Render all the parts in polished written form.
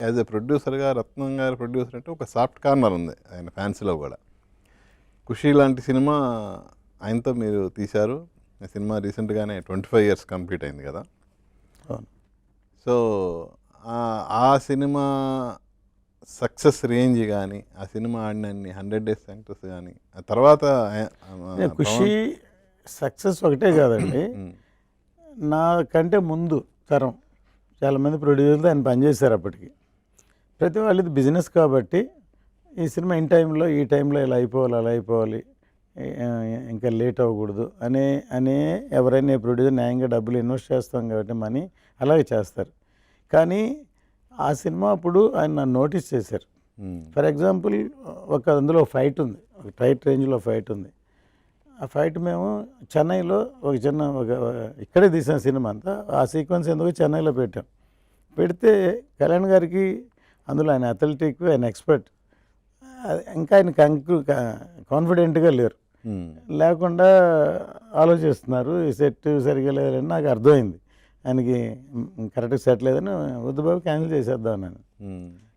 As a ప్రొడ్యూసర్గా రత్నం గారు producer అంటే ఒక సాఫ్ట్ కార్నర్ ఉంది ఆయన ఫ్యాన్స్లో కూడా. ఖుషి లాంటి సినిమా ఆయనతో మీరు తీశారు. ఆ సినిమా రీసెంట్గానే 25 ఇయర్స్ కంప్లీట్ అయింది కదా. అవును. సో ఆ సినిమా సక్సెస్ రేంజ్ కానీ, ఆ సినిమా ఆడినన్ని 100 డేస్ సక్సెస్ కానీ, ఆ తర్వాత ఖుషి సక్సెస్ ఒకటే కాదండి, నాకంటే ముందు తరం చాలామంది ప్రొడ్యూసర్లు ఆయన పనిచేశారు. అప్పటికి ప్రతి వాళ్ళది బిజినెస్ కాబట్టి ఈ సినిమా ఇన్ టైంలో ఈ టైంలో ఇలా అయిపోవాలి అలా అయిపోవాలి, ఇంకా లేట్ అవ్వకూడదు అనే ఎవరైనా ప్రొడ్యూసర్ న్యాయంగా డబ్బులు ఇన్వెస్ట్ చేస్తాం కాబట్టి మనీ అలాగే చేస్తారు. కానీ ఆ సినిమా అప్పుడు ఆయన నన్ను నోటీస్ చేశారు. ఫర్ ఎగ్జాంపుల్ అందులో ఫైట్ ఉంది, ఒక టైట్ రేంజ్లో ఫైట్ ఉంది. ఆ ఫైట్ మేము చెన్నైలో ఇక్కడే తీసిన సినిమా అంతా, ఆ సీక్వెన్స్ ఎందుకు చెన్నైలో పెట్టాం. పెడితే కళ్యాణ్ గారికి అందులో ఆయన అథ్లెటిక్, ఆయన ఎక్స్పర్ట్, ఇంకా ఆయన కాన్ఫిడెంట్గా లేరు, లేకుండా ఆలోచిస్తున్నారు. ఈ సెట్ సరిగా లేదని నాకు అర్థమైంది. ఆయనకి కరెక్ట్గా సెట్ లేదని వద్దు బాబు క్యాన్సిల్ చేసేద్దాం నేను.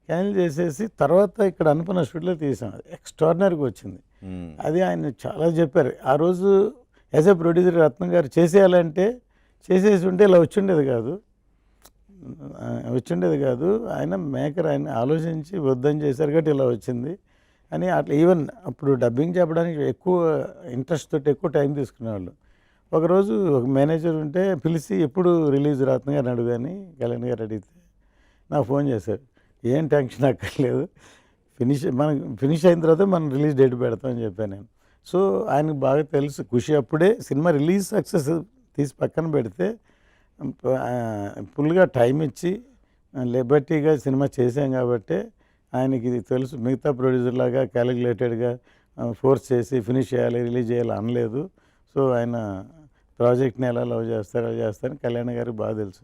క్యాన్సిల్ చేసేసి తర్వాత ఇక్కడ అనుకున్న స్టూడియోలో తీసాం. అది ఎక్స్ట్రాడినరీగా వచ్చింది. అది ఆయన చాలా చెప్పారు. ఆ రోజు యాజ్ ఏ ప్రొడ్యూసర్ రత్నం గారు చేసేయాలంటే చేసేసి ఉంటే ఇలా వచ్చిండేది కాదు. ఆయన మేకర్, ఆయన ఆలోచించి వద్దని చేశారు కాబట్టి ఇలా వచ్చింది అని. అట్లా ఈవెన్ అప్పుడు డబ్బింగ్ చెప్పడానికి ఎక్కువ ఇంట్రెస్ట్ తోటి ఎక్కువ టైం తీసుకునేవాళ్ళు. ఒకరోజు ఒక మేనేజర్ ఉంటే పిలిచి ఎప్పుడు రిలీజ్ రత్నం గారిని అడుగుని కళ్యాణ్ గారు అడిగితే నాకు ఫోన్ చేశారు. ఏం టెన్షన్ అక్కర్లేదు, ఫినిష్ అయిన తర్వాత మనం రిలీజ్ డేట్ పెడతామని చెప్పాను నేను. సో ఆయనకు బాగా తెలుసు ఖుషి. అప్పుడే సినిమా రిలీజ్ సక్సెస్ తీసి పక్కన పెడితే ఫుల్గా టైం ఇచ్చి లిబర్టీగా సినిమా చేసాం కాబట్టి ఆయనకి ఇది తెలుసు. మిగతా ప్రొడ్యూసర్ లాగా క్యాలిక్యులేటెడ్గా ఫోర్స్ చేసి ఫినిష్ చేయాలి, రిలీజ్ చేయాలి అనలేదు. సో ఆయన ప్రాజెక్ట్ని ఎలా లవ్ చేస్తారని కళ్యాణ్ గారికి బాగా తెలుసు.